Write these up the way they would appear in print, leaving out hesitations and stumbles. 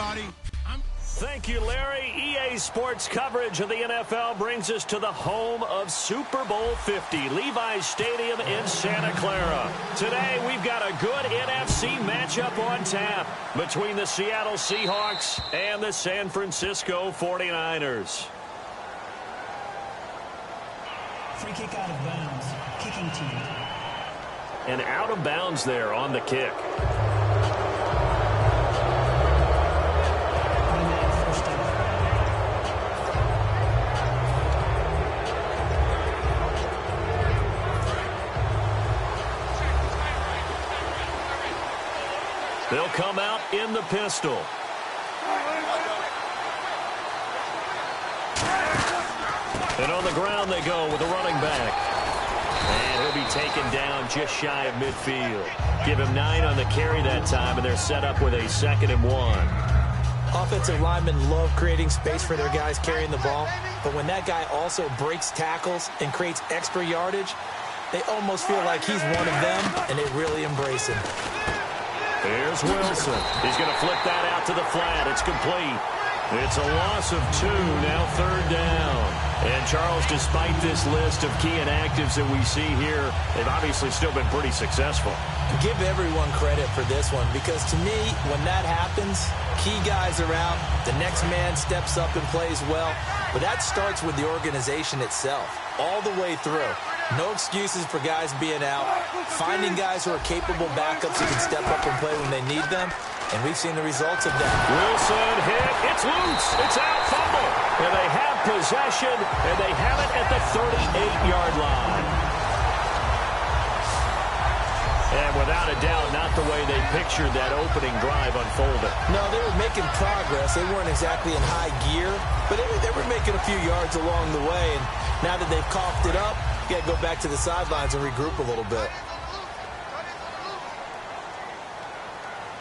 everybody. Thank you, Larry. EA Sports coverage of the NFL brings us to the home of Super Bowl 50, Levi's Stadium in Santa Clara. Today, we've got a good NFC matchup on tap between the Seattle Seahawks and the San Francisco 49ers. Free kick out of bounds. Kicking team. And out of bounds there on the kick. They'll come out in the pistol. And on the ground they go with a running back. And he'll be taken down just shy of midfield. Give him 9 on the carry that time, and they're set up with a 2nd and 1. Offensive linemen love creating space for their guys carrying the ball, but when that guy also breaks tackles and creates extra yardage, they almost feel like he's one of them, and they really embrace him. Here's Wilson. He's going to flip that out to the flat. It's complete. It's a loss of 2, now 3rd down. And, Charles, despite this list of key inactives that we see here, they've obviously still been pretty successful. Give everyone credit for this one, because to me, when that happens, key guys are out, the next man steps up and plays well, but that starts with the organization itself, all the way through. No excuses for guys being out, finding guys who are capable backups who can step up and play when they need them, and we've seen the results of that. Wilson hit, it's loose, it's out, fumble, and they have possession, and they have it at the 38-yard line. And without a doubt, not the way they pictured that opening drive unfolded. No, they were making progress. They weren't exactly in high gear, but they were making a few yards along the way. And now that they've coughed it up, you got to go back to the sidelines and regroup a little bit.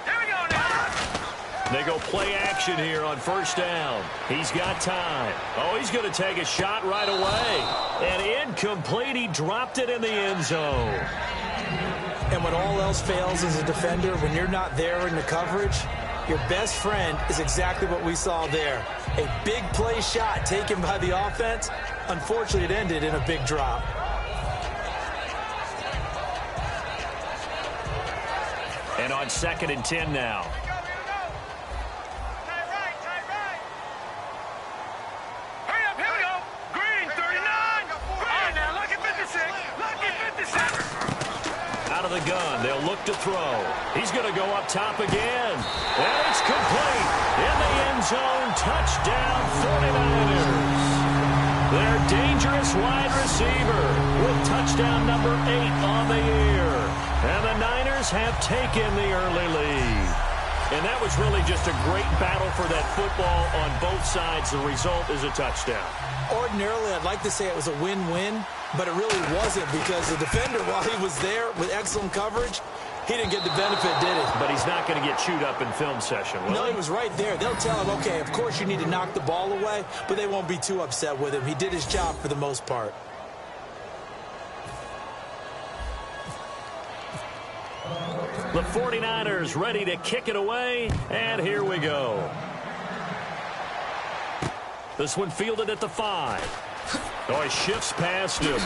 Here we go now. They go play action here on 1st down. He's got time. Oh, he's going to take a shot right away. And incomplete. He dropped it in the end zone. And when all else fails as a defender, when you're not there in the coverage, your best friend is exactly what we saw there. A big play shot taken by the offense. Unfortunately, it ended in a big drop. And on 2nd and 10 now. Of the gun, they'll look to throw. He's going to go up top again, and it's complete in the end zone. Touchdown 49ers. Their dangerous wide receiver with touchdown number 8 on the year, and the Niners have taken the early lead. And that was really just a great battle for that football on both sides. The result is a touchdown. Ordinarily, I'd like to say it was a win-win, but it really wasn't, because the defender, while he was there with excellent coverage, he didn't get the benefit, did he? But he's not going to get chewed up in film session, will No, he? he was right there. They'll tell him, okay, of course you need to knock the ball away, but they won't be too upset with him. He did his job for the most part. The 49ers ready to kick it away, and here we go. This one fielded at the 5. Oh, he shifts past him.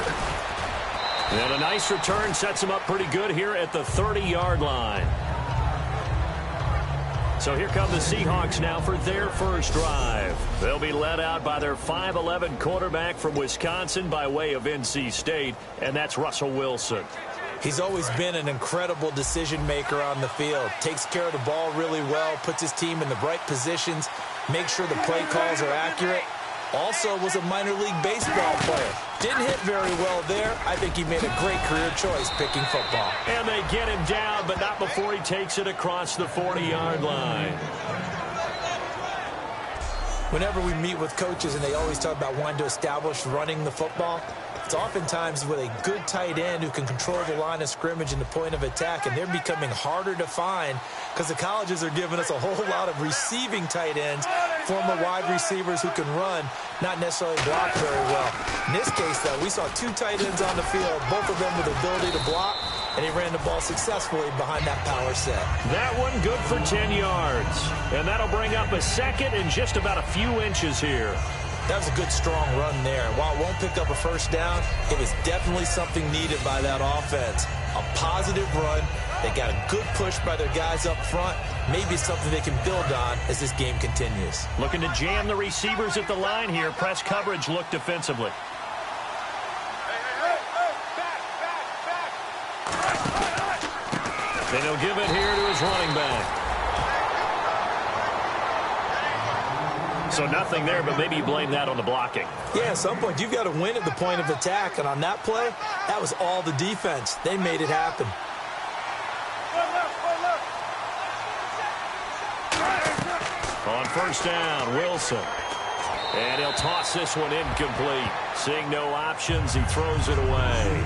And a nice return sets him up pretty good here at the 30-yard line. So here come the Seahawks now for their first drive. They'll be led out by their 5'11" quarterback from Wisconsin by way of NC State, and that's Russell Wilson. He's always been an incredible decision maker on the field. Takes care of the ball really well, puts his team in the right positions, makes sure the play calls are accurate. Also was a minor league baseball player. Didn't hit very well there. I think he made a great career choice picking football. And they get him down, but not before he takes it across the 40-yard line. Whenever we meet with coaches and they always talk about wanting to establish running the football, it's oftentimes with a good tight end who can control the line of scrimmage and the point of attack, and they're becoming harder to find because the colleges are giving us a whole lot of receiving tight ends, former wide receivers who can run, not necessarily block very well. In this case, though, we saw 2 tight ends on the field, both of them with the ability to block, and he ran the ball successfully behind that power set. That one good for 10 yards. And that'll bring up a second in just about a few inches here. That was a good, strong run there. While it won't pick up a first down, it was definitely something needed by that offense. A positive run. They got a good push by their guys up front. Maybe something they can build on as this game continues. Looking to jam the receivers at the line here. Press coverage look defensively. Then he'll give it here to his running back. So nothing there, but maybe you blame that on the blocking. Yeah, at some point, you've got to win at the point of attack. And on that play, that was all the defense. They made it happen. On first down, Wilson. And he'll toss this one incomplete. Seeing no options, he throws it away.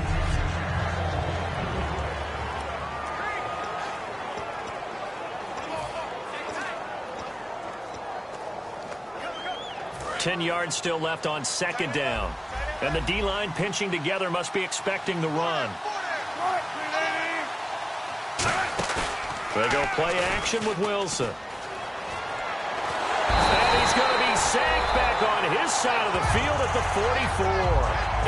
Ten yards still left on second down. And the D-line pinching together must be expecting the run. They go play action with Wilson. And he's going to be sacked back on his side of the field at the 44.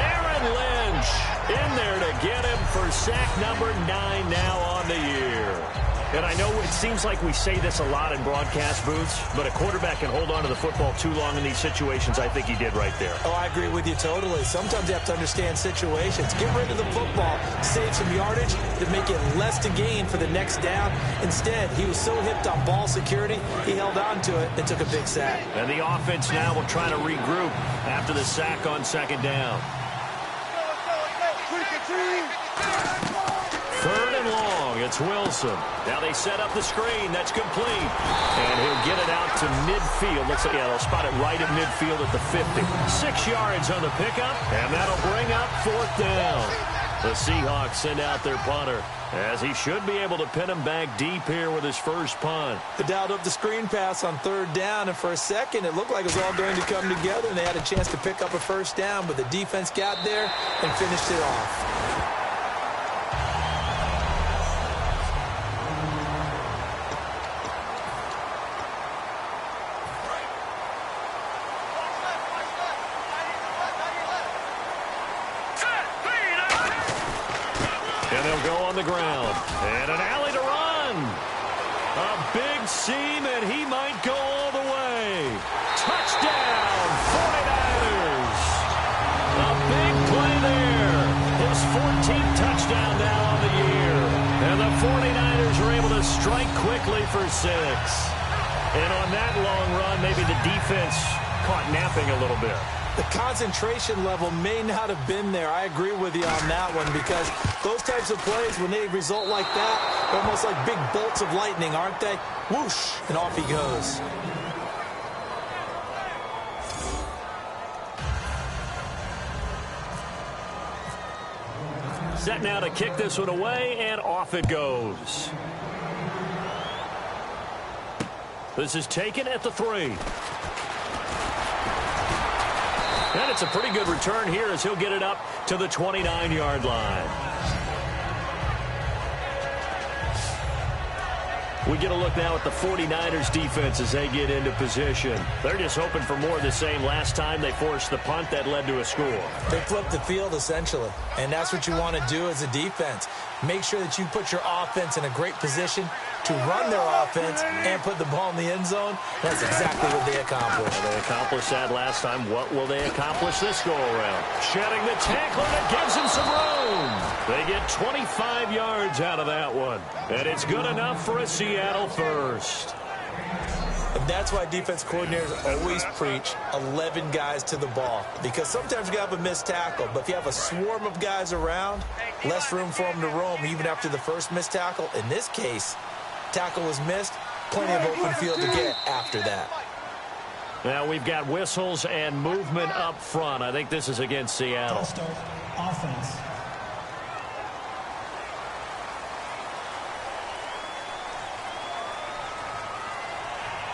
Aaron Lynch in there to get him for sack number 9 now on the year. And I know it seems like we say this a lot in broadcast booths, but a quarterback can hold on to the football too long in these situations. I think he did right there. Oh, I agree with you totally. Sometimes you have to understand situations. Get rid of the football, save some yardage to make it less to gain for the next down. Instead, he was so hipped on ball security, he held on to it and took a big sack. And the offense now will try to regroup after the sack on second down. Third and long, it's Wilson. Now they set up the screen. That's complete. And he'll get it out to midfield. Looks like, yeah, they'll spot it right at midfield at the 50. 6 yards on the pickup, and that'll bring up fourth down. The Seahawks send out their punter, as he should be able to pin him back deep here with his first punt. They dialed up the screen pass on third down, and for a second, it looked like it was all going to come together, and they had a chance to pick up a first down, but the defense got there and finished it off. The ground and an alley to run. A big seam, and he might go all the way. Touchdown, 49ers. A big play there. His 14th touchdown now on the year. And the 49ers are able to strike quickly for 6. And on that long run, maybe the defense caught napping a little bit. The concentration level may not have been there. I agree with you on that one, because those types of plays, when they result like that, they're almost like big bolts of lightning, aren't they? Whoosh, and off he goes. Set now to kick this one away, and off it goes. This is taken at the 3. And it's a pretty good return here as he'll get it up to the 29-yard line. We get a look now at the 49ers defense as they get into position. They're just hoping for more of the same. Last time they forced the punt that led to a score. They flipped the field, essentially, and that's what you want to do as a defense. Make sure that you put your offense in a great position to run their offense and put the ball in the end zone. That's exactly what they accomplished. Well, they accomplished that last time. What will they accomplish this go-around? Shedding the tackler that gives him some room. They get 25 yards out of that one. And it's good enough for a Seattle first. And that's why defense coordinators always preach 11 guys to the ball. Because sometimes you have a missed tackle, but if you have a swarm of guys around, less room for them to roam even after the first missed tackle. In this case, tackle was missed, plenty of open field to get after that. Now we've got whistles and movement up front. I think this is against Seattle. Start offense.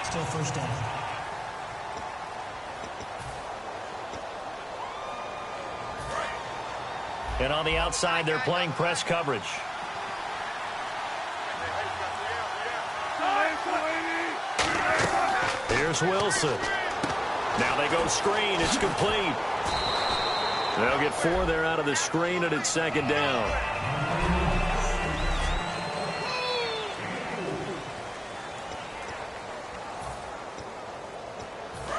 Still first down. And on the outside, they're playing press coverage. Here's Wilson. Now they go screen. It's complete. They'll get 4 there out of the screen, and it's second down.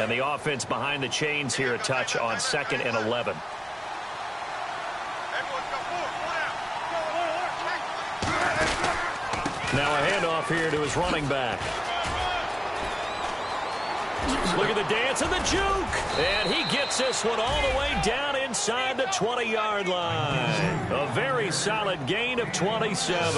And the offense behind the chains here, a touch on 2nd and 11. Now a handoff here to his running back. Look at the dance and the juke. And he gets this one all the way down inside the 20-yard line. A very solid gain of 27.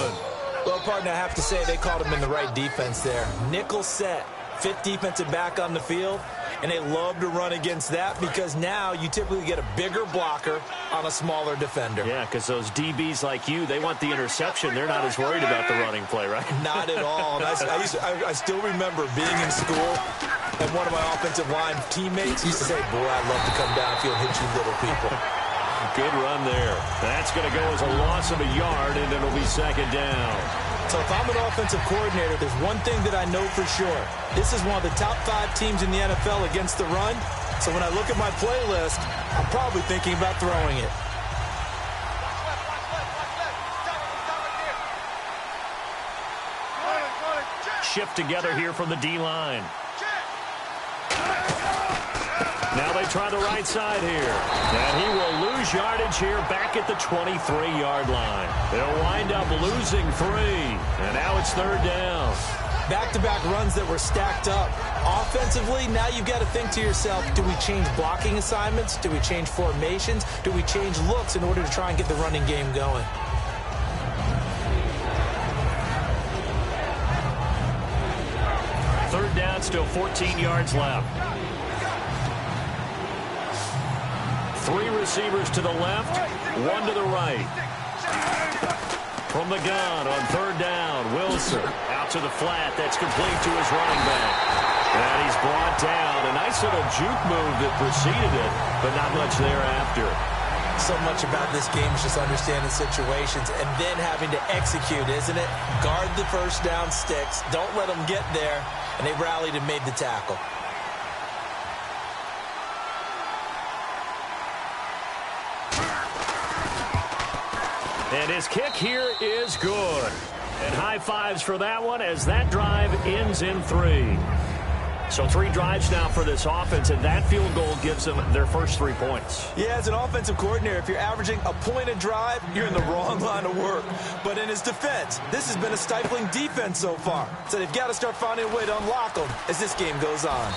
Well, partner, I have to say they called him in the right defense there. Nickel set. 5th defensive back on the field, and they love to run against that because now you typically get a bigger blocker on a smaller defender. Yeah, because those DBs like you, they want the interception. They're not as worried about the running play, right? Not at all. And I still remember being in school, and one of my offensive line teammates used to say, boy, I'd love to come downfield and hit you little people. Good run there. That's going to go as a loss of a yard, and it'll be second down. So if I'm an offensive coordinator, there's one thing that I know for sure. This is one of the top 5 teams in the NFL against the run. So when I look at my playlist, I'm probably thinking about throwing it. Shift together here from the D-line. Now they try the right side here. And he will lose yardage here back at the 23-yard line. They'll wind up losing 3. And now it's 3rd down. Back-to-back runs that were stacked up. Offensively, now you've got to think to yourself, do we change blocking assignments? Do we change formations? Do we change looks in order to try and get the running game going? Third down, still 14 yards left. 3 receivers to the left, 1 to the right. From the gun on 3rd down, Wilson out to the flat. That's complete to his running back. And he's brought down. A nice little juke move that preceded it, but not much thereafter. So much about this game is just understanding situations and then having to execute, isn't it? Guard the first down sticks. Don't let them get there. And they rallied and made the tackle. And his kick here is good. And high fives for that one as that drive ends in 3. So 3 drives now for this offense, and that field goal gives them their first 3 points. Yeah, as an offensive coordinator, if you're averaging a point a drive, you're in the wrong line of work. But in his defense, this has been a stifling defense so far. So they've got to start finding a way to unlock them as this game goes on.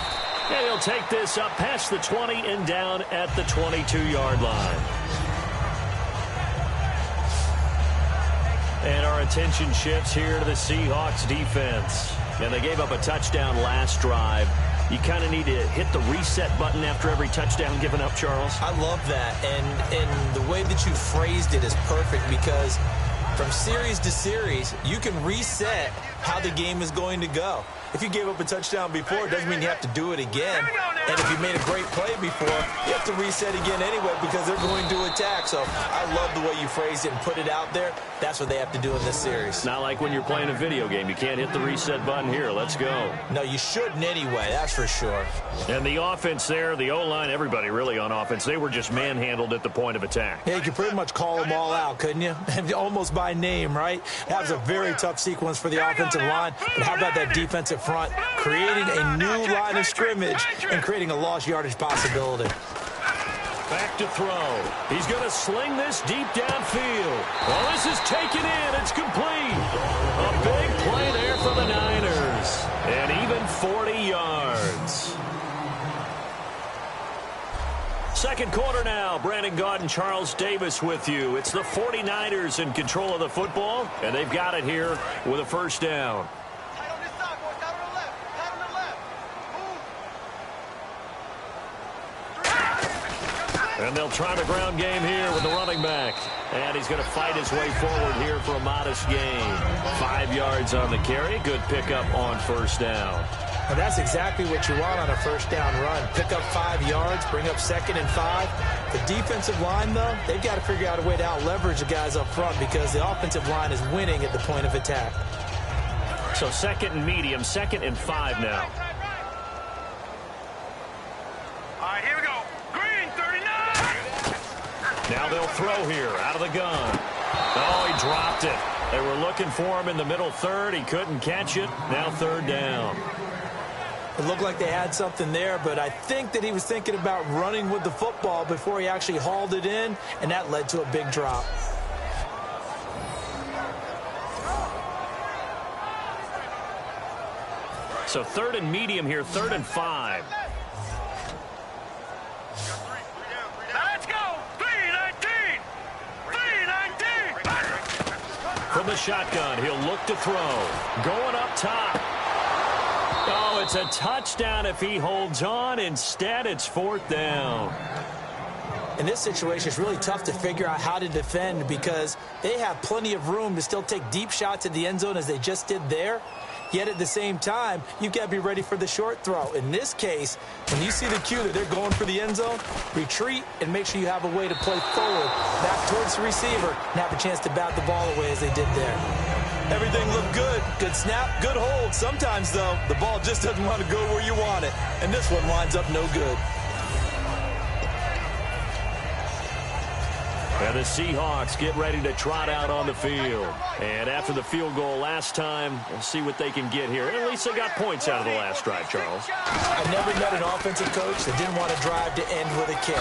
And he'll take this up past the 20 and down at the 22-yard line. And our attention shifts here to the Seahawks defense. And they gave up a touchdown last drive. You kind of need to hit the reset button after every touchdown given up, Charles. I love that. And the way that you phrased it is perfect because from series to series, you can reset how the game is going to go. If you gave up a touchdown before, it doesn't mean you have to do it again. And if you made a great play before, you have to reset again anyway because they're going to attack. So I love the way you phrased it and put it out there. That's what they have to do in this series. Not like when you're playing a video game. You can't hit the reset button here. Let's go. No, you shouldn't anyway. That's for sure. And the offense there, the O-line, everybody really on offense, they were just manhandled at the point of attack. Yeah, you could pretty much call them all out, couldn't you? Almost by name, right? That was a very tough sequence for the offensive line. But how about that defensive front, creating a new line of scrimmage and creating a lost yardage possibility. Back to throw. He's going to sling this deep downfield. Well, this is taken in. It's complete. A big play there for the Niners. And even 40 yards. Second quarter now. Brandon Gaudin, Charles Davis with you. It's the 49ers in control of the football, and they've got it here with a first down. And they'll try the ground game here with the running back. And he's going to fight his way forward here for a modest gain. 5 yards on the carry. Good pickup on first down. Well, that's exactly what you want on a first down run. Pick up 5 yards, bring up 2nd and 5. The defensive line, though, they've got to figure out a way to out-leverage the guys up front because the offensive line is winning at the point of attack. So 2nd and medium, 2nd and 5 now. Now they'll throw here out of the gun. Oh, he dropped it. They were looking for him in the middle third. He couldn't catch it. Now third down. It looked like they had something there, but I think that he was thinking about running with the football before he actually hauled it in, and that led to a big drop. So third and medium here, 3rd and 5. Let's go! 3-19! 3-19! From the shotgun, he'll look to throw. Going up top. Oh, it's a touchdown if he holds on. Instead, it's 4th down. In this situation, it's really tough to figure out how to defend because they have plenty of room to still take deep shots at the end zone as they just did there. Yet at the same time, you've got to be ready for the short throw. In this case, when you see the cue that they're going for the end zone, retreat and make sure you have a way to play forward, back towards the receiver, and have a chance to bat the ball away as they did there. Everything looked good. Good snap, good hold. Sometimes, though, the ball just doesn't want to go where you want it. And this one winds up no good. And the Seahawks get ready to trot out on the field. And after the field goal last time, we'll see what they can get here. At least they got points out of the last drive, Charles. I've never met an offensive coach that didn't want to drive to end with a kick.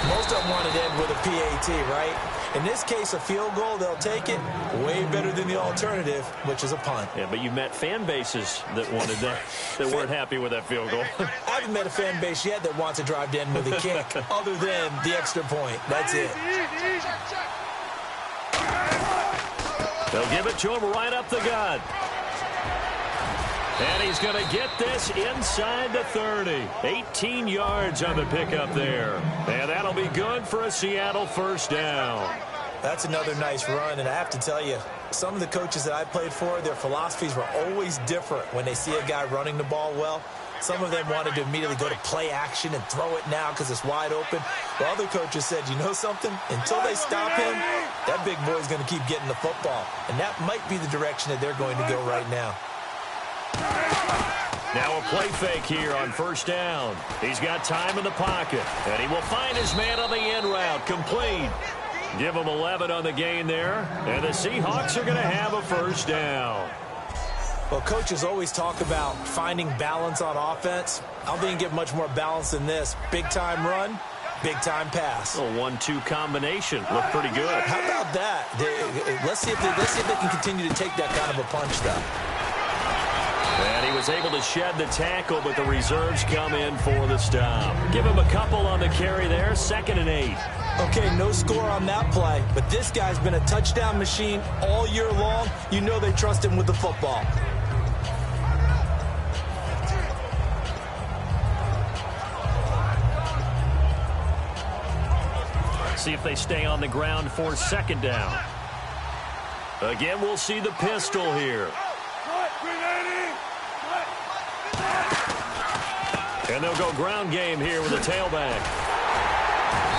Most of them wanted to end with a PAT, right? In this case, a field goal, they'll take it. Way better than the alternative, which is a punt. Yeah, but you met fan bases that wanted that, that weren't happy with that field goal. I haven't met a fan base yet that wants to drive to end with a kick, other than the extra point. That's it. They'll give it to him right up the gut. And he's going to get this inside the 30. 18 yards on the pickup there. And that'll be good for a Seattle 1st down. That's another nice run, and I have to tell you, some of the coaches that I played for, their philosophies were always different when they see a guy running the ball well. Some of them wanted to immediately go to play action and throw it now because it's wide open. While other coaches said, you know something? Until they stop him, that big boy's going to keep getting the football. And that might be the direction that they're going to go right now. Now a play fake here on 1st down. He's got time in the pocket, and he will find his man on the end route. Complete. Give him 11 on the gain there, and the Seahawks are going to have a 1st down. Well, coaches always talk about finding balance on offense. I don't think you can get much more balance than this. Big-time run, big-time pass. A 1-2 combination. Looked pretty good. How about that? Let's see if they can continue to take that kind of a punch, though. And he was able to shed the tackle, but the reserves come in for the stop. Give him a couple on the carry there, 2nd and 8. Okay, no score on that play, but this guy's been a touchdown machine all year long. You know they trust him with the football. See if they stay on the ground for 2nd down. Again, we'll see the pistol here. And they'll go ground game here with a tailback.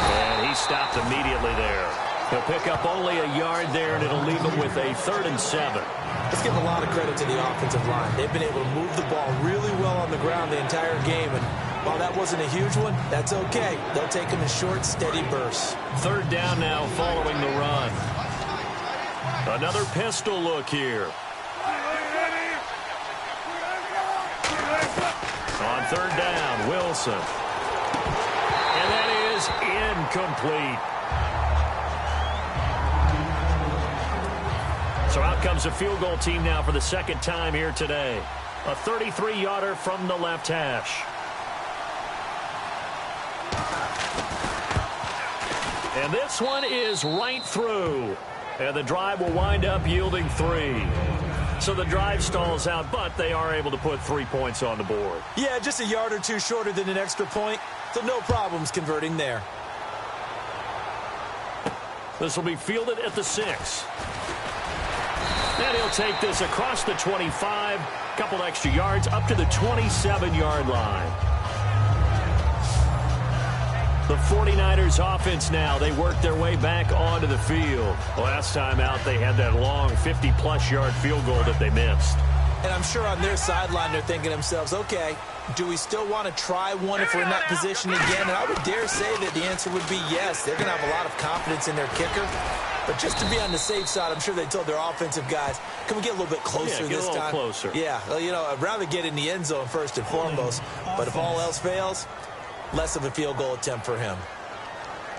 And he stopped immediately there. He'll pick up only a yard there, and it'll leave him with a 3rd and 7. Let's give a lot of credit to the offensive line. They've been able to move the ball really well on the ground the entire game. And while that wasn't a huge one, that's okay. They'll take them in short, steady bursts. 3rd down now following the run. Another pistol look here. On 3rd down, Wilson. And that is incomplete. So out comes a field goal team now for the 2nd time here today. A 33-yarder from the left hash. And this one is right through. And the drive will wind up yielding 3. So the drive stalls out, but they are able to put 3 points on the board. Yeah, just a yard or two shorter than an extra point, so no problems converting there. This will be fielded at the 6. And he'll take this across the 25, couple extra yards up to the 27-yard line. The 49ers offense now, they work their way back onto the field. Last time out, they had that long 50-plus yard field goal that they missed. And I'm sure on their sideline they're thinking to themselves, okay, do we still want to try one if we're in that position again? And I would dare say that the answer would be yes. They're going to have a lot of confidence in their kicker. But just to be on the safe side, I'm sure they told their offensive guys, can we get a little bit closer this time? Get a little closer. Yeah, well, you know, I'd rather get in the end zone first and foremost. But if all else fails, less of a field goal attempt for him.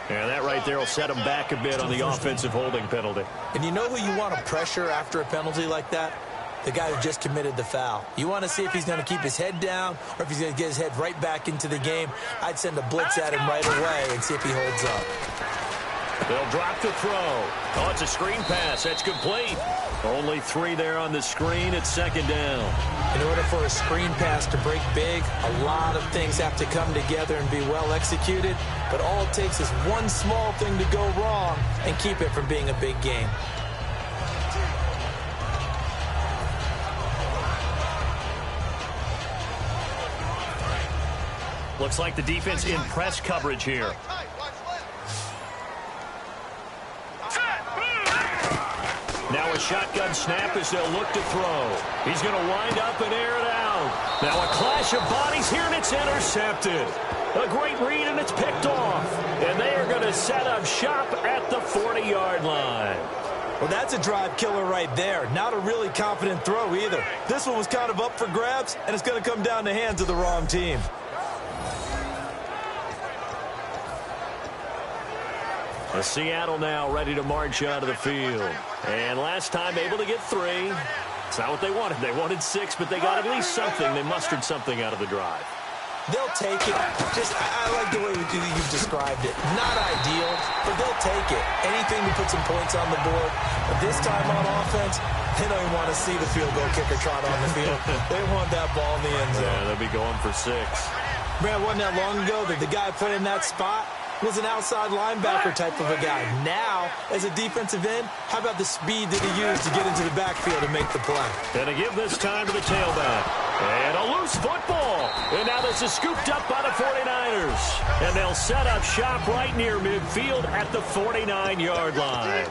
And that right there will set him back a bit on the offensive holding penalty. And you know who you want to pressure after a penalty like that? The guy who just committed the foul. You want to see if he's going to keep his head down or if he's going to get his head right back into the game. I'd send a blitz at him right away and see if he holds up. They'll drop the throw. Oh, it's a screen pass. That's complete. Only 3 there on the screen. It's second down. In order for a screen pass to break big, a lot of things have to come together and be well executed. But all it takes is one small thing to go wrong and keep it from being a big game. Looks like the defense in press coverage here. Now a shotgun snap as they'll look to throw. He's going to wind up and air it out. Now a clash of bodies here, and it's intercepted. A great read, and it's picked off. And they are going to set up shop at the 40-yard line. Well, that's a drive killer right there. Not a really confident throw either. This one was kind of up for grabs, and it's going to come down the hands of the wrong team. Seattle now ready to march out of the field. And last time able to get 3. It's not what they wanted. They wanted 6, but they got at least something. They mustered something out of the drive. They'll take it. I like the way you've described it. Not ideal, but they'll take it. Anything to put some points on the board. But this time on offense, they don't even want to see the field goal kicker trot on the field. They want that ball in the end zone. Yeah, they'll be going for 6. Brad, wasn't that long ago that the guy playing that spot was an outside linebacker type of a guy. Now, as a defensive end, how about the speed that he used to get into the backfield and make the play? And to give this time to the tailback. And a loose football. And now this is scooped up by the 49ers. And they'll set up shop right near midfield at the 49-yard line.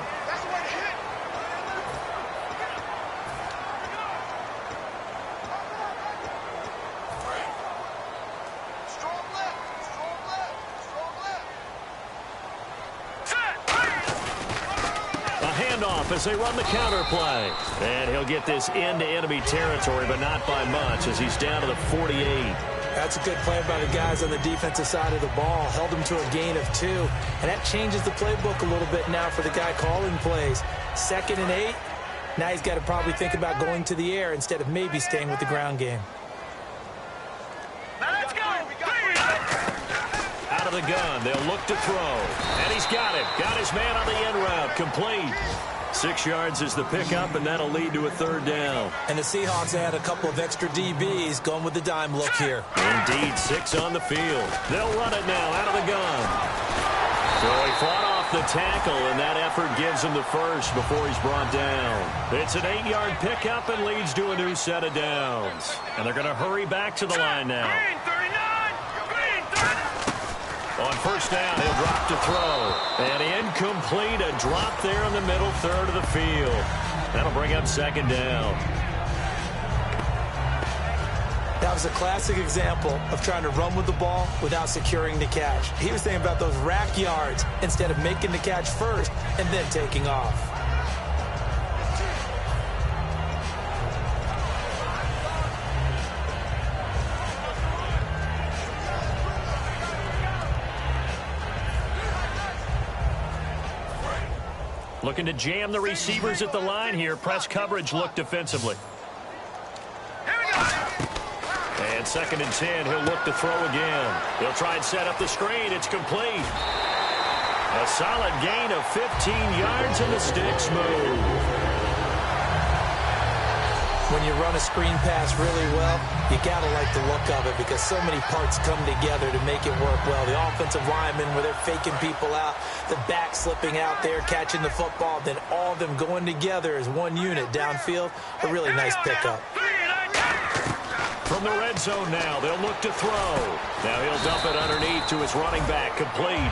As they run the counter play. And he'll get this into enemy territory, but not by much as he's down to the 48. That's a good play by the guys on the defensive side of the ball. Held him to a gain of 2. And that changes the playbook a little bit now for the guy calling plays. 2nd and 8. Now he's got to probably think about going to the air instead of maybe staying with the ground game. Let's go. Out of the gun, they'll look to throw. And he's got it. Got his man on the end route. Complete. 6 yards is the pickup, and that'll lead to a 3rd down. And the Seahawks had a couple of extra DBs going with the dime look here. Indeed, 6 on the field. They'll run it now out of the gun. So he fought off the tackle, and that effort gives him the first before he's brought down. It's an 8-yard pickup and leads to a new set of downs. And they're going to hurry back to the line now. Green 39. Green 30. On 1st down, he'll drop to throw. And incomplete, a drop there in the middle 3rd of the field. That'll bring up 2nd down. That was a classic example of trying to run with the ball without securing the catch. He was thinking about those rack yards instead of making the catch first and then taking off. Looking to jam the receivers at the line here. Press coverage look defensively. And 2nd and 10, he'll look to throw again. He'll try and set up the screen. It's complete. A solid gain of 15 yards, and the sticks move. When you run a screen pass really well, you got to like the look of it because so many parts come together to make it work well. The offensive linemen, where they're faking people out, the back slipping out there, catching the football, then all of them going together as one unit downfield. A really nice pickup. From the red zone now, they'll look to throw. Now he'll dump it underneath to his running back, complete.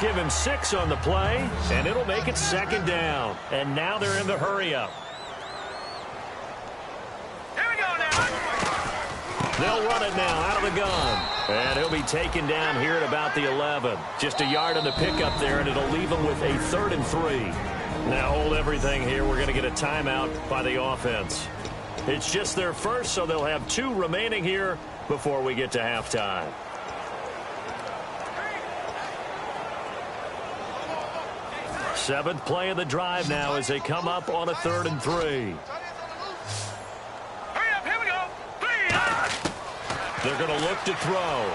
Give him 6 on the play, and it'll make it 2nd down. And now they're in the hurry-up. Here we go. They'll run it now out of the gun. And he'll be taken down here at about the 11. Just a yard on the pickup there, and it'll leave him with a 3rd and 3. Now hold everything here. We're going to get a timeout by the offense. It's just their first, so they'll have 2 remaining here before we get to halftime. Seventh play of the drive now as they come up on a 3rd and 3. Hurry up, here we go. They're going to look to throw.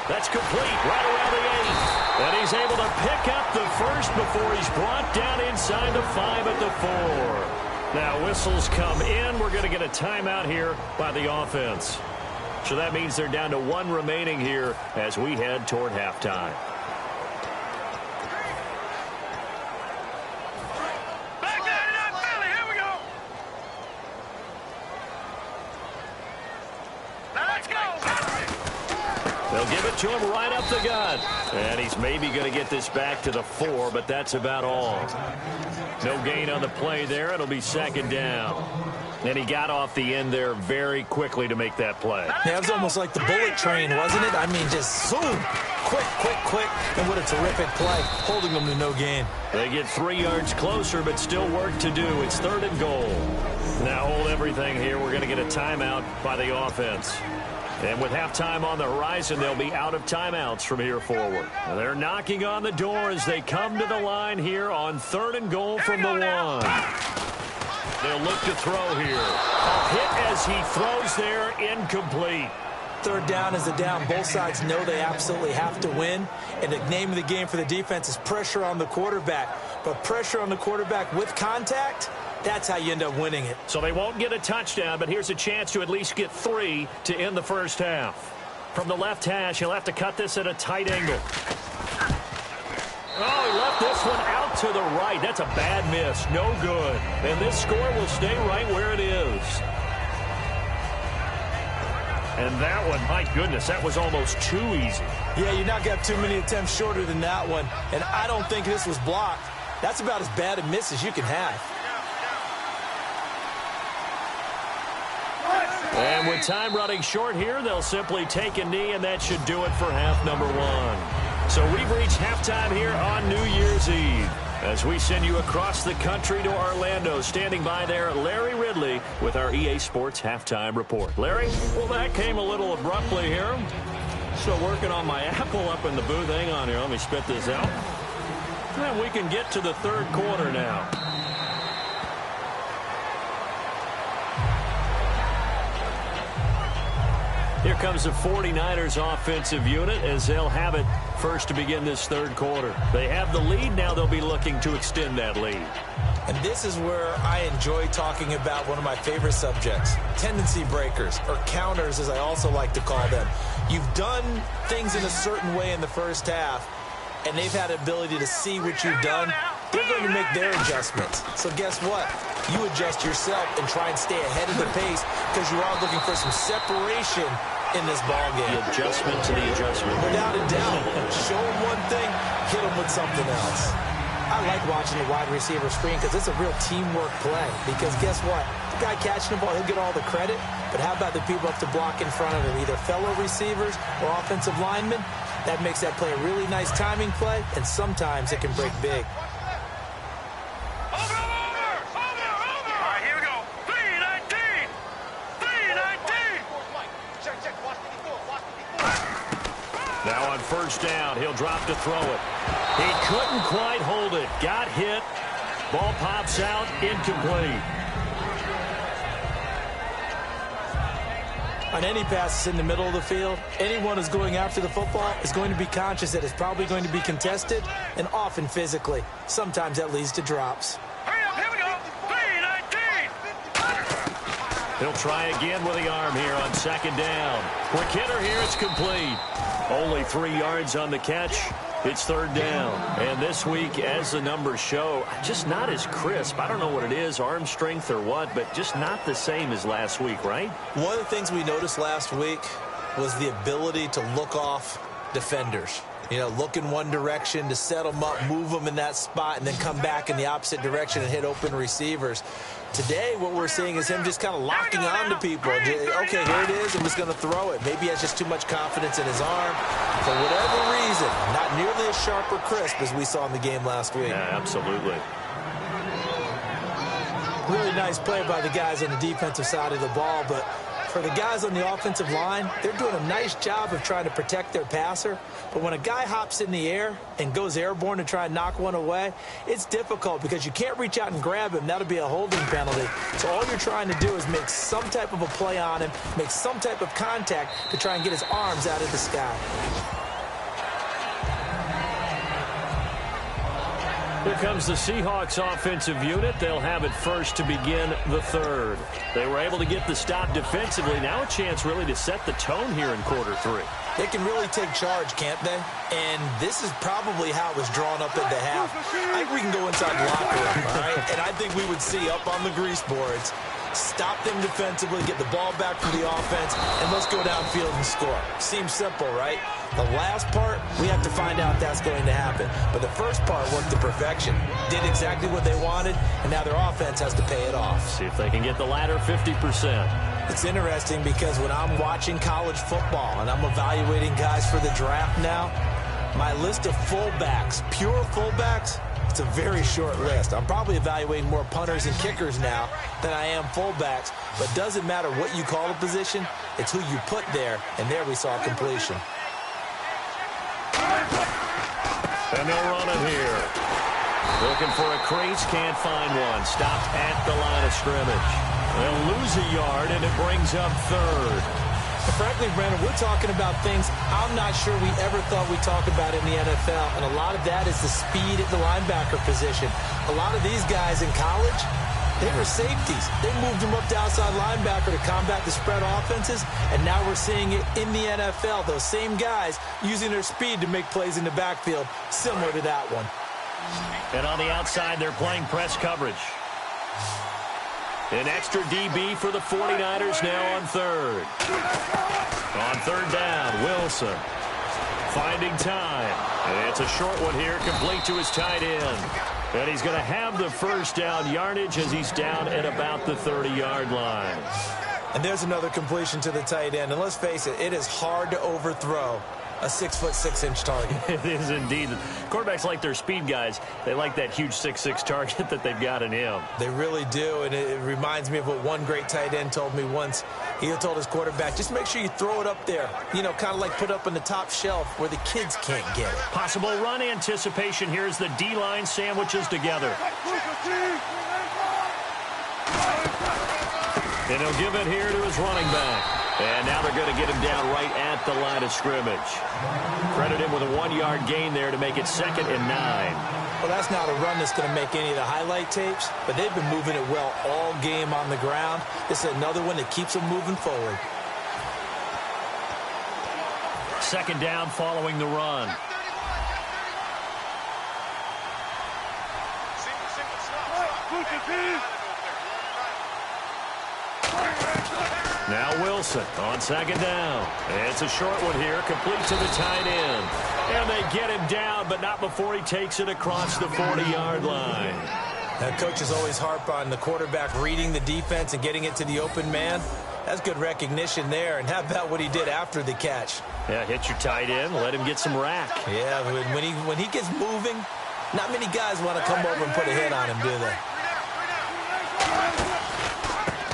That's complete right around the 8. And he's able to pick up the first before he's brought down inside the 5 at the 4. Now whistles come in. We're going to get a timeout here by the offense. So that means they're down to 1 remaining here as we head toward halftime. They'll give it to him right up the gut. And he's maybe going to get this back to the 4, but that's about all. No gain on the play there. It'll be 2nd down. And he got off the end there very quickly to make that play. Yeah, it was almost like the bullet train, wasn't it? I mean, just zoom. Quick, quick, quick. And what a terrific play, holding them to no gain. They get 3 yards closer, but still work to do. It's 3rd and goal. Now hold everything here. We're going to get a timeout by the offense. And with halftime on the horizon, they'll be out of timeouts from here forward. They're knocking on the door as they come to the line here on 3rd and goal from the 1. They'll look to throw here. A hit as he throws there, incomplete. 3rd down is a down. Both sides know they absolutely have to win. And the name of the game for the defense is pressure on the quarterback. But pressure on the quarterback with contact, that's how you end up winning it. So they won't get a touchdown, but here's a chance to at least get 3 to end the first half. From the left hash, he'll have to cut this at a tight angle. Oh, he left this one out to the right. That's a bad miss. No good. And this score will stay right where it is. And that one, my goodness, that was almost too easy. Yeah, you not got too many attempts shorter than that one. And I don't think this was blocked. That's about as bad a miss as you can have. And with time running short here, they'll simply take a knee, and that should do it for half number 1. So we've reached halftime here on New Year's Eve. As we send you across the country to Orlando, standing by there, Larry Ridley with our EA Sports Halftime Report. Larry? Well, that came a little abruptly here. Still working on my apple up in the booth. Hang on here. Let me spit this out. And we can get to the 3rd quarter now. Here comes the 49ers offensive unit as they'll have it first to begin this 3rd quarter. They have the lead. Now they'll be looking to extend that lead. And this is where I enjoy talking about one of my favorite subjects, tendency breakers, or counters as I also like to call them. You've done things in a certain way in the first half, and they've had the ability to see what you've done. They're going to make their adjustments. So guess what? You adjust yourself and try and stay ahead of the pace because you are looking for some separation in this ball game. The adjustment to the adjustment. Without a doubt. Show them one thing, hit them with something else. I like watching the wide receiver screen because it's a real teamwork play. Because guess what? The guy catching the ball, he'll get all the credit. But how about the people up to block in front of him, either fellow receivers or offensive linemen? That makes that play a really nice timing play, and sometimes it can break big. Now on 1st down, he'll drop to throw it. He couldn't quite hold it. Got hit. Ball pops out. Incomplete. On any passes in the middle of the field, anyone who's going after the football is going to be conscious that it's probably going to be contested and often physically. Sometimes that leads to drops. Hurry up, here we go. 3-19. He'll try again with the arm here on 2nd down. Quick hitter here. It's complete. Only 3 yards on the catch. It's 3rd down. And this week, as the numbers show, just not as crisp. I don't know what it is, arm strength or what, but just not the same as last week, right? One of the things we noticed last week was the ability to look off defenders. You know, look in one direction to set them up, move them in that spot, and then come back in the opposite direction and hit open receivers. Today, what we're seeing is him just kind of locking on to people. Okay, here it is. I'm just going to throw it. Maybe he has just too much confidence in his arm. For whatever reason, not nearly as sharp or crisp as we saw in the game last week. Yeah, absolutely. Really nice play by the guys on the defensive side of the ball, but for the guys on the offensive line, they're doing a nice job of trying to protect their passer. But when a guy hops in the air and goes airborne to try and knock one away, it's difficult because you can't reach out and grab him. That'll be a holding penalty. So all you're trying to do is make some type of a play on him, make some type of contact to try and get his arms out of the sky. Here comes the Seahawks offensive unit. They'll have it first to begin the third. They were able to get the stop defensively. Now a chance really to set the tone here in quarter three. They can really take charge, can't they? And this is probably how it was drawn up at the half. I think we can go inside the locker room, all right? And I think we would see up on the grease boards, stop them defensively, get the ball back from the offense, and let's go downfield and score. Seems simple, right? The last part, we have to find out if that's going to happen. But the first part worked to perfection. Did exactly what they wanted, and now their offense has to pay it off. See if they can get the latter 50%. It's interesting because when I'm watching college football and I'm evaluating guys for the draft now, my list of fullbacks, pure fullbacks, it's a very short list. I'm probably evaluating more punters and kickers now than I am fullbacks, but it doesn't matter what you call a position, it's who you put there, and there we saw completion. And they'll run it here. Looking for a crease, can't find one. Stopped at the line of scrimmage. They'll lose a yard, and it brings up third. Frankly, Brandon, we're talking about things I'm not sure we ever thought we'd talk about in the NFL, and a lot of that is the speed at the linebacker position. A lot of these guys in college, they were safeties. They moved them up to outside linebacker to combat the spread offenses, and now we're seeing it in the NFL. Those same guys using their speed to make plays in the backfield, similar to that one. And on the outside, they're playing press coverage. An extra DB for the 49ers now on third. On third down, Wilson finding time. And it's a short one here, complete to his tight end. And he's going to have the first down yardage as he's down at about the 30-yard line. And there's another completion to the tight end. And let's face it, it is hard to overthrow a 6'6" target. It is indeed. Quarterbacks like their speed guys. They like that huge 6'6" target that they've got in him. They really do, and it reminds me of what one great tight end told me once. He told his quarterback, just make sure you throw it up there. You know, kind of like put up on the top shelf where the kids can't get it. Possible run anticipation. Here's the D-line sandwiches together. And he'll give it here to his running back. And now they're going to get him down right at the line of scrimmage. Credit him with a 1-yard gain there to make it 2nd and 9. Well, that's not a run that's going to make any of the highlight tapes, but they've been moving it well all game on the ground. This is another one that keeps them moving forward. 2nd down following the run. Now Wilson on 2nd down. It's a short one here, complete to the tight end. And they get him down, but not before he takes it across the 40-yard line. Now, coaches always harp on the quarterback reading the defense and getting it to the open man. That's good recognition there. And how about what he did after the catch? Yeah, hit your tight end, let him get some rack. Yeah, when he gets moving, not many guys want to come over and put a hit on him, do they?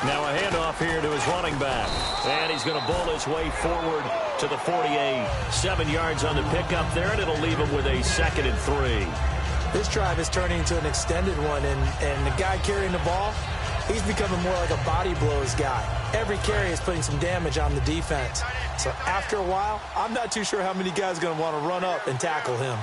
Now a handoff here to his running back. And he's going to bowl his way forward to the 48. 7 yards on the pickup there, and it'll leave him with a 2nd and 3. This drive is turning into an extended one, and the guy carrying the ball, he's becoming more like a body blows guy. Every carry is putting some damage on the defense. So after a while, I'm not too sure how many guys are going to want to run up and tackle him.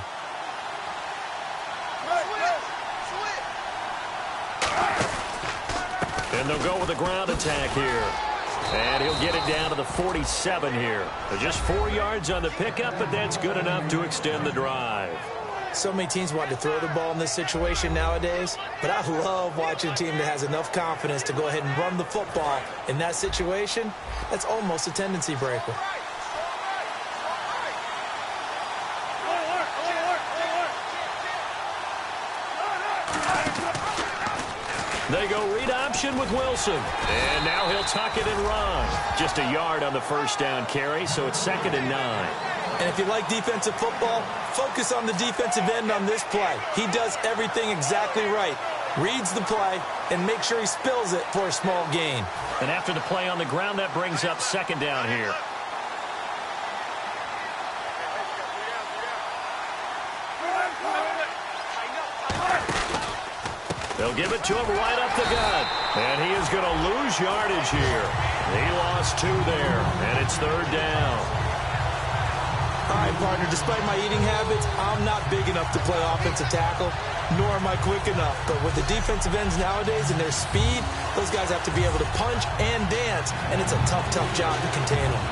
And they'll go with a ground attack here. And he'll get it down to the 47 here. Just 4 yards on the pickup, but that's good enough to extend the drive. So many teams want to throw the ball in this situation nowadays, but I love watching a team that has enough confidence to go ahead and run the football in that situation. That's almost a tendency breaker. They go go read option with Wilson. And now he'll tuck it and run. Just a yard on the first down carry, so it's 2nd and 9. And if you like defensive football, focus on the defensive end on this play. He does everything exactly right. Reads the play and make sure he spills it for a small gain. And after the play on the ground, that brings up 2nd down here. They'll give it to him right up the gut. And he is going to lose yardage here. He lost 2 there, and it's 3rd down. All right, partner, despite my eating habits, I'm not big enough to play offensive tackle, nor am I quick enough. But with the defensive ends nowadays and their speed, those guys have to be able to punch and dance, and it's a tough, tough job to contain them.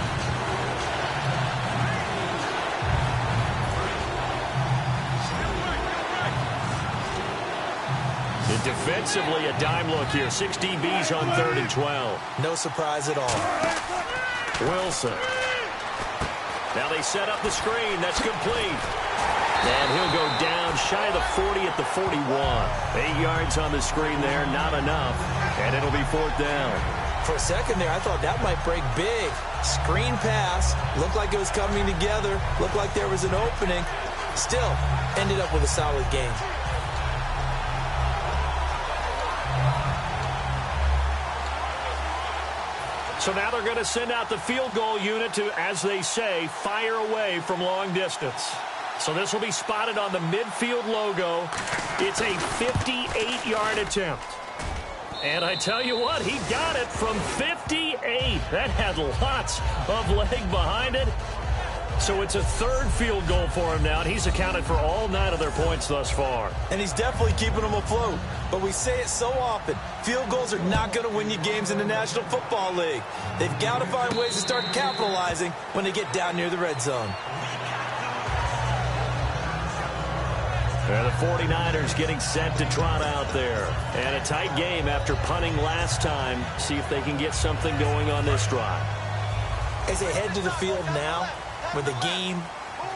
Defensively, a dime look here. 6 DBs on 3rd and 12. No surprise at all. Wilson. Now they set up the screen. That's complete. And he'll go down shy of the 40 at the 41. 8 yards on the screen there. Not enough. And it'll be 4th down. For a second there, I thought that might break big. Screen pass. Looked like it was coming together. Looked like there was an opening. Still, ended up with a solid game. So now they're going to send out the field goal unit to, as they say, fire away from long distance. So this will be spotted on the midfield logo. It's a 58-yard attempt. And I tell you what, he got it from 58. That had lots of leg behind it. So it's a 3rd field goal for him now, and he's accounted for all 9 of their points thus far. And he's definitely keeping them afloat. But we say it so often, field goals are not going to win you games in the National Football League. They've got to find ways to start capitalizing when they get down near the red zone. And the 49ers getting set to trot out there. And a tight game after punting last time. See if they can get something going on this drive. As they head to the field now, with the game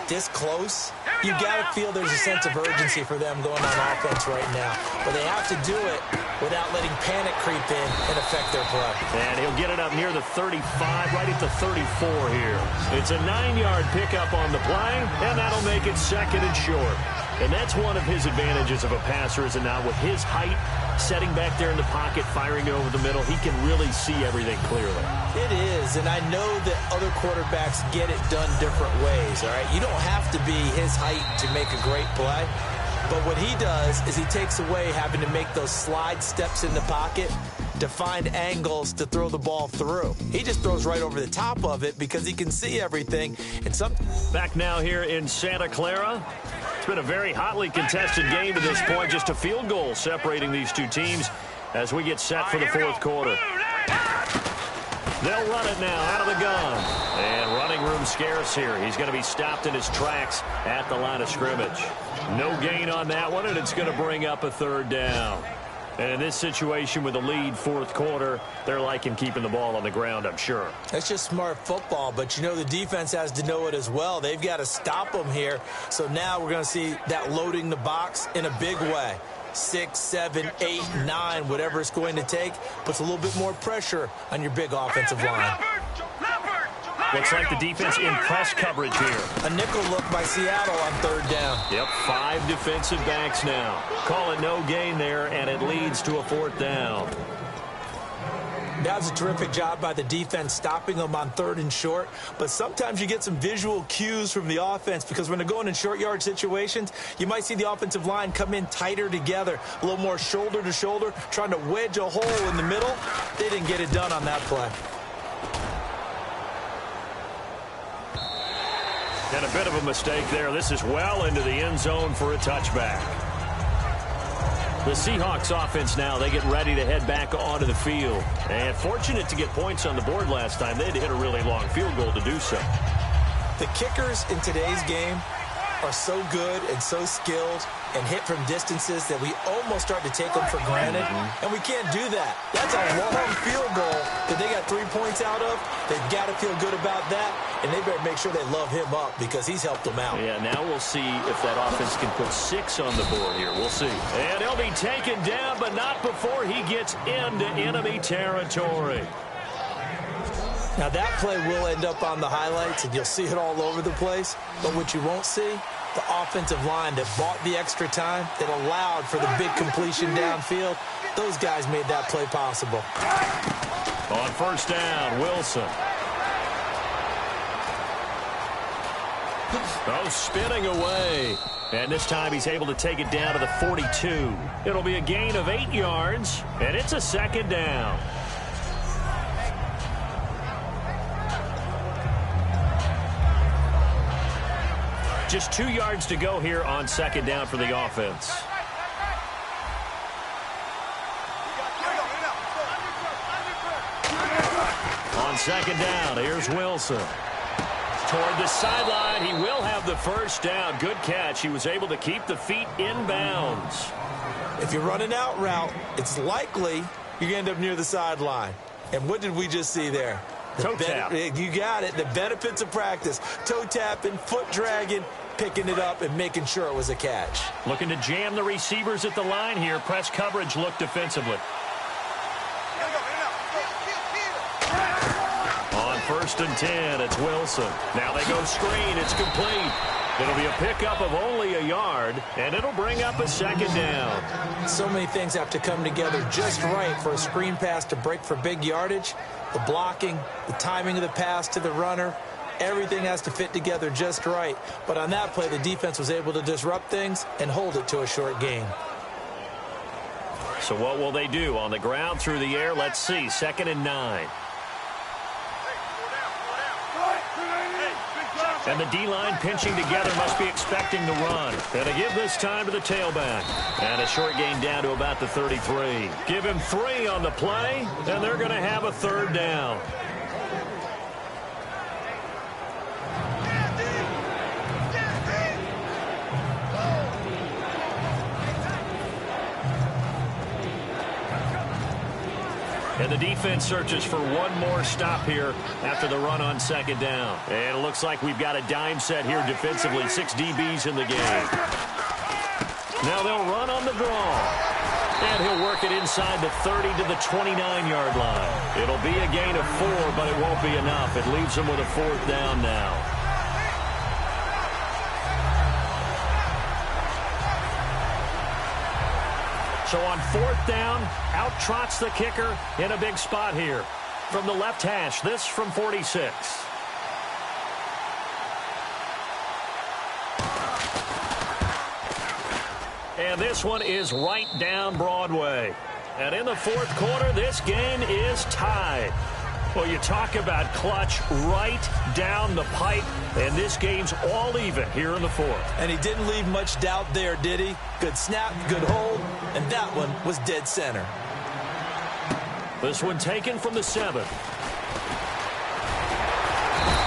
this close, you got to feel there's a sense of urgency for them going on offense right now. But they have to do it without letting panic creep in and affect their play. And he'll get it up near the 35, right at the 34 here. It's a 9-yard pickup on the play, and that'll make it 2nd and short. And that's one of his advantages of a passer, is it not? With his height, setting back there in the pocket, firing it over the middle, he can really see everything clearly. It is, and I know that other quarterbacks get it done different ways, all right? You don't have to be his height to make a great play. But what he does is he takes away having to make those slide steps in the pocket to find angles to throw the ball through. He just throws right over the top of it because he can see everything. And Back now here in Santa Clara. It's been a very hotly contested game to this point. Just a field goal separating these two teams as we get set for the 4th quarter. They'll run it now out of the gun. And running room scarce here. He's going to be stopped in his tracks at the line of scrimmage. No gain on that one, and it's going to bring up a 3rd down. And in this situation with the lead 4th quarter, they're liking keeping the ball on the ground, I'm sure. That's just smart football, but you know the defense has to know it as well. They've got to stop them here. So now we're going to see that loading the box in a big way. 6, 7, 8, 9, whatever it's going to take, puts a little bit more pressure on your big offensive line. Looks like the defense in press coverage here. A nickel look by Seattle on 3rd down. Yep, 5 defensive backs now. Call it no gain there, and it leads to a 4th down. That was a terrific job by the defense stopping them on 3rd and short. But sometimes you get some visual cues from the offense because when they're going in short yard situations, you might see the offensive line come in tighter together, a little more shoulder to shoulder, trying to wedge a hole in the middle. They didn't get it done on that play. And a bit of a mistake there. This is well into the end zone for a touchback. The Seahawks offense now, they get ready to head back onto the field. And fortunate to get points on the board last time. They had to hit a really long field goal to do so. The kickers in today's game are so good and so skilled and hit from distances that we almost start to take them for granted, and we can't do that. That's a long field goal that they got 3 points out of. They've got to feel good about that, and they better make sure they love him up because he's helped them out. Yeah, now we'll see if that offense can put 6 on the board here. We'll see. And he'll be taken down, but not before he gets into enemy territory. Now, that play will end up on the highlights, and you'll see it all over the place. But what you won't see, the offensive line that bought the extra time, that allowed for the big completion downfield, those guys made that play possible. On first down, Wilson. Oh, spinning away. And this time he's able to take it down to the 42. It'll be a gain of 8 yards, and it's a second down. Just 2 yards to go here on second down for the offense. On second down, here's Wilson. Toward the sideline, he will have the first down. Good catch. He was able to keep the feet in bounds. If you're running out route, it's likely you're going to end up near the sideline. And what did we just see there? Toe tap. You got it. The benefits of practice. Toe tapping, foot dragging, picking it up, and making sure it was a catch. Looking to jam the receivers at the line here. Press coverage look defensively. On first and 10, it's Wilson. Now they go screen. It's complete. It'll be a pickup of only a yard, and it'll bring up a second down. So many things have to come together just right for a screen pass to break for big yardage. The blocking, the timing of the pass to the runner, everything has to fit together just right. But on that play, the defense was able to disrupt things and hold it to a short gain. So what will they do? On the ground, through the air, let's see. 2nd and 9. And the D-line pinching together, must be expecting the run. And they give this time to the tailback. And a short gain down to about the 33. Give him 3 on the play, and they're going to have a third down. And the defense searches for one more stop here after the run on second down. And it looks like we've got a dime set here defensively. 6 DBs in the game. Now they'll run on the draw. And he'll work it inside the 30 to the 29-yard line. It'll be a gain of 4, but it won't be enough. It leaves them with a 4th down now. So on 4th down, out trots the kicker in a big spot here. From the left hash, this from 46. And this one is right down Broadway. And in the 4th quarter, this game is tied. Well, you talk about clutch right down the pipe, and this game's all even here in the 4th. And he didn't leave much doubt there, did he? Good snap, good hold, and that one was dead center. This one taken from the 7th.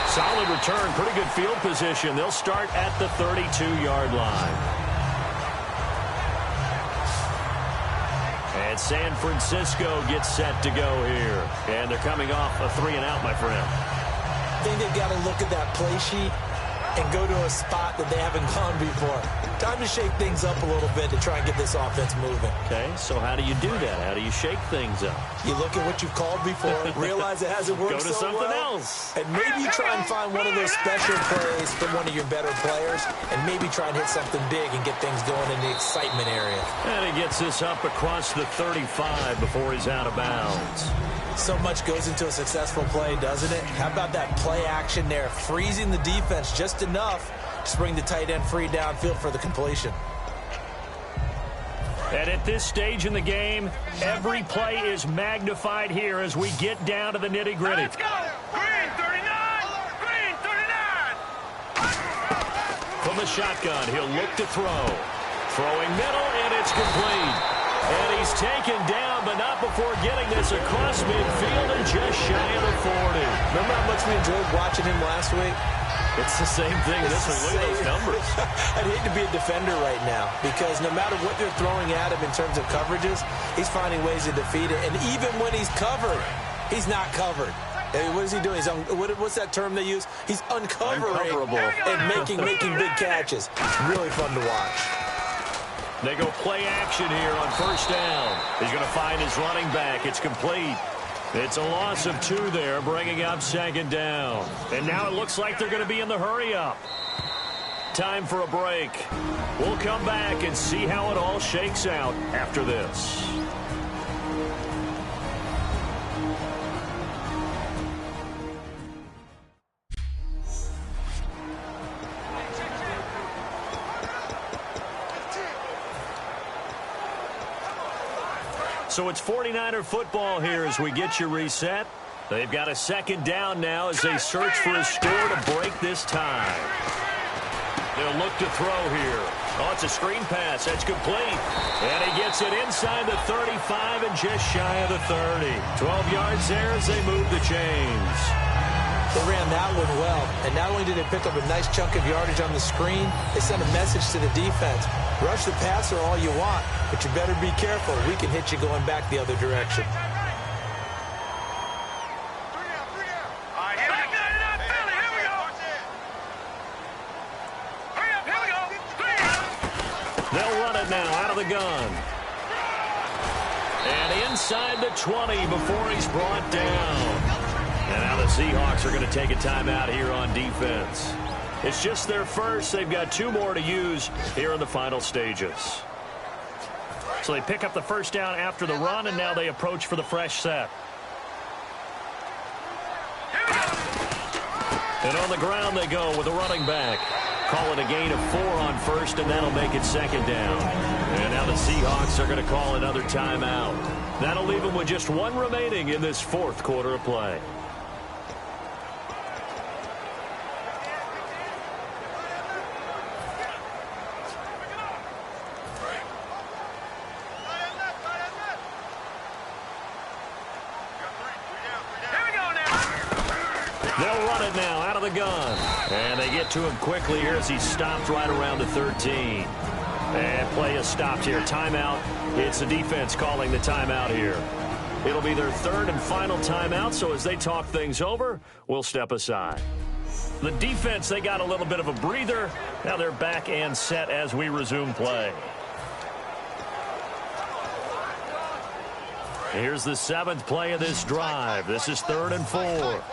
Solid return, pretty good field position. They'll start at the 32-yard line. And San Francisco gets set to go here. And they're coming off a 3-and-out, my friend. I think they've got to look at that play sheet and go to a spot that they haven't gone before. Time to shake things up a little bit to try and get this offense moving. Okay, so how do you do that? How do you shake things up? You look at what you've called before, realize it hasn't worked so well. Go to something else. And maybe you try and find one of those special plays from one of your better players, and maybe try and hit something big and get things going in the excitement area. And he gets this up across the 35 before he's out of bounds. So much goes into a successful play, doesn't it? How about that play action there, freezing the defense just enough to bring the tight end free downfield for the completion. And at this stage in the game, every play is magnified here as we get down to the nitty-gritty. Let's go! Green 39! Green 39! From the shotgun, he'll look to throw. Throwing middle, and it's complete. And he's taken down, but not before getting this across midfield and just shy of the 40. Remember how much we enjoyed watching him last week? It's the same thing this week. Look at those numbers. I'd hate to be a defender right now because no matter what they're throwing at him in terms of coverages, he's finding ways to defeat it. And even when he's covered, he's not covered. What is he doing? What's that term they use? He's uncovering and making big catches. It's really fun to watch. They go play action here on first down. He's going to find his running back. It's complete. It's a loss of 2 there, bringing up second down. And now it looks like they're going to be in the hurry-up. Time for a break. We'll come back and see how it all shakes out after this. So it's 49er football here as we get you reset. They've got a second down now as they search for a score to break this tie. They'll look to throw here. Oh, it's a screen pass. That's complete. And he gets it inside the 35 and just shy of the 30. 12 yards there as they move the chains. They ran that one well. And not only did they pick up a nice chunk of yardage on the screen, they sent a message to the defense. Rush the passer all you want, but you better be careful. We can hit you going back the other direction. They'll run it now out of the gun. And inside the 20 before he's brought down. And now the Seahawks are going to take a timeout here on defense. It's just their first. They've got 2 more to use here in the final stages. So they pick up the first down after the run, and now they approach for the fresh set. And on the ground they go with a running back. Call it a gain of 4 on first, and that'll make it second down. And now the Seahawks are going to call another timeout. That'll leave them with just 1 remaining in this 4th quarter of play. They'll run it now out of the gun. And they get to him quickly here as he stopped right around the 13. And play is stopped here. Timeout. It's the defense calling the timeout here. It'll be their 3rd and final timeout, so as they talk things over, we'll step aside. The defense, they got a little bit of a breather. Now they're back and set as we resume play. Here's the 7th play of this drive. This is 3rd and 4.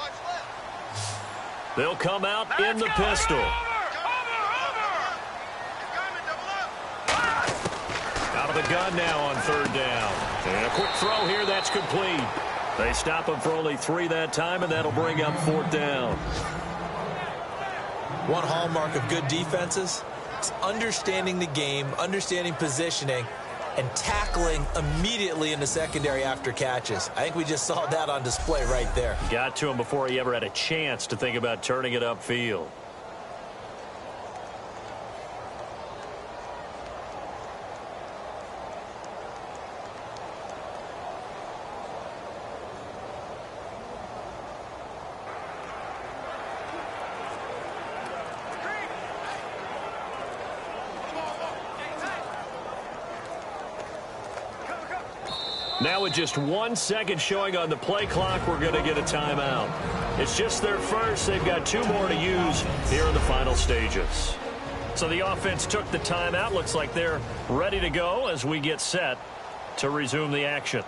They'll come out in the pistol. Out of the gun now on 3rd down. And a quick throw here, that's complete. They stop him for only 3 that time, and that'll bring up 4th down. One hallmark of good defenses is understanding the game, understanding positioning, and tackling immediately in the secondary after catches. I think we just saw that on display right there. Got to him before he ever had a chance to think about turning it upfield. Now with just 1 second showing on the play clock, we're going to get a timeout. It's just their first. They've got 2 more to use here in the final stages. So the offense took the timeout. Looks like they're ready to go as we get set to resume the action.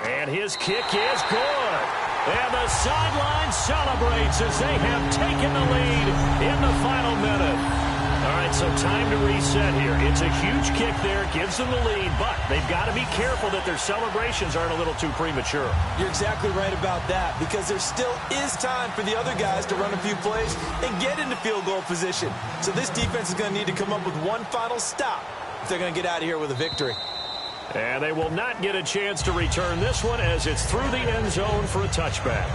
And his kick is good. And the sideline celebrates as they have taken the lead in the final minute. All right, so time to reset here. It's a huge kick there, gives them the lead, but they've got to be careful that their celebrations aren't a little too premature. You're exactly right about that, because there still is time for the other guys to run a few plays and get into field goal position. So this defense is going to need to come up with one final stop if they're going to get out of here with a victory. And they will not get a chance to return this one as it's through the end zone for a touchback.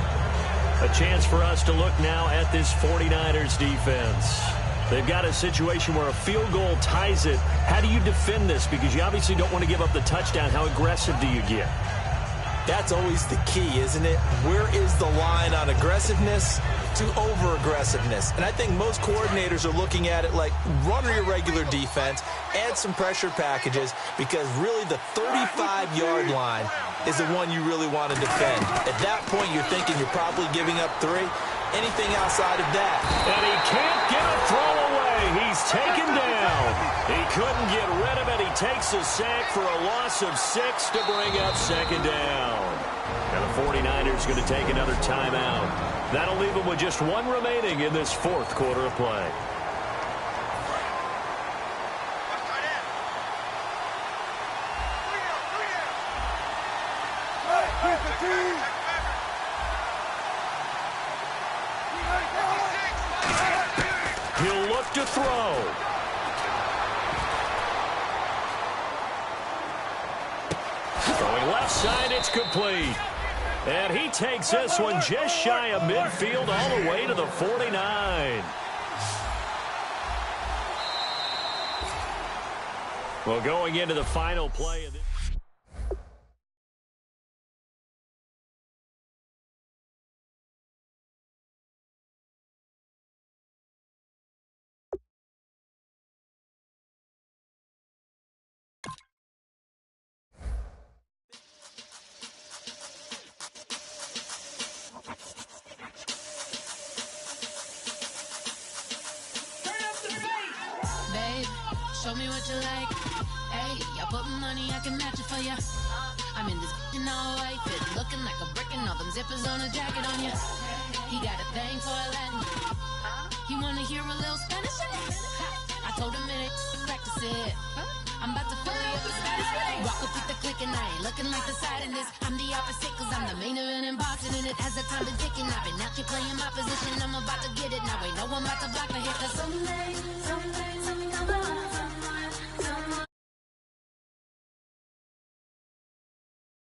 A chance for us to look now at this 49ers defense. They've got a situation where a field goal ties it. How do you defend this? Because you obviously don't want to give up the touchdown. How aggressive do you get? That's always the key, isn't it? Where is the line on aggressiveness to over-aggressiveness? And I think most coordinators are looking at it like run your regular defense, add some pressure packages, because really the 35-yard line is the one you really want to defend. At that point, you're thinking you're probably giving up 3. Anything outside of that. And he can't get a throw away. He's taken down. He couldn't get rid of it. He takes a sack for a loss of 6 to bring up second down. And the 49ers going to take another timeout. That'll leave them with just 1 remaining in this 4th quarter of play. He'll look to throw. Throwing left side, it's complete. And he takes this one just shy of midfield all the way to the 49. Well, going into the final play of this. Show me what you like. Hey, y'all put money, I can match it for ya. I'm in this all white fit, looking like a brick and all them zippers on a jacket on ya. He got a thing for a Latin. He wanna hear a little Spanish? I told him it ain't practice it. I'm about to fill you up with Spanish. Walk up with the click and I ain't looking like the side in this. I'm the opposite cause I'm the main event in boxing and it has the time been ticking. I've been out here playing my position, I'm about to get it. Now ain't no one about to block my hit cause someday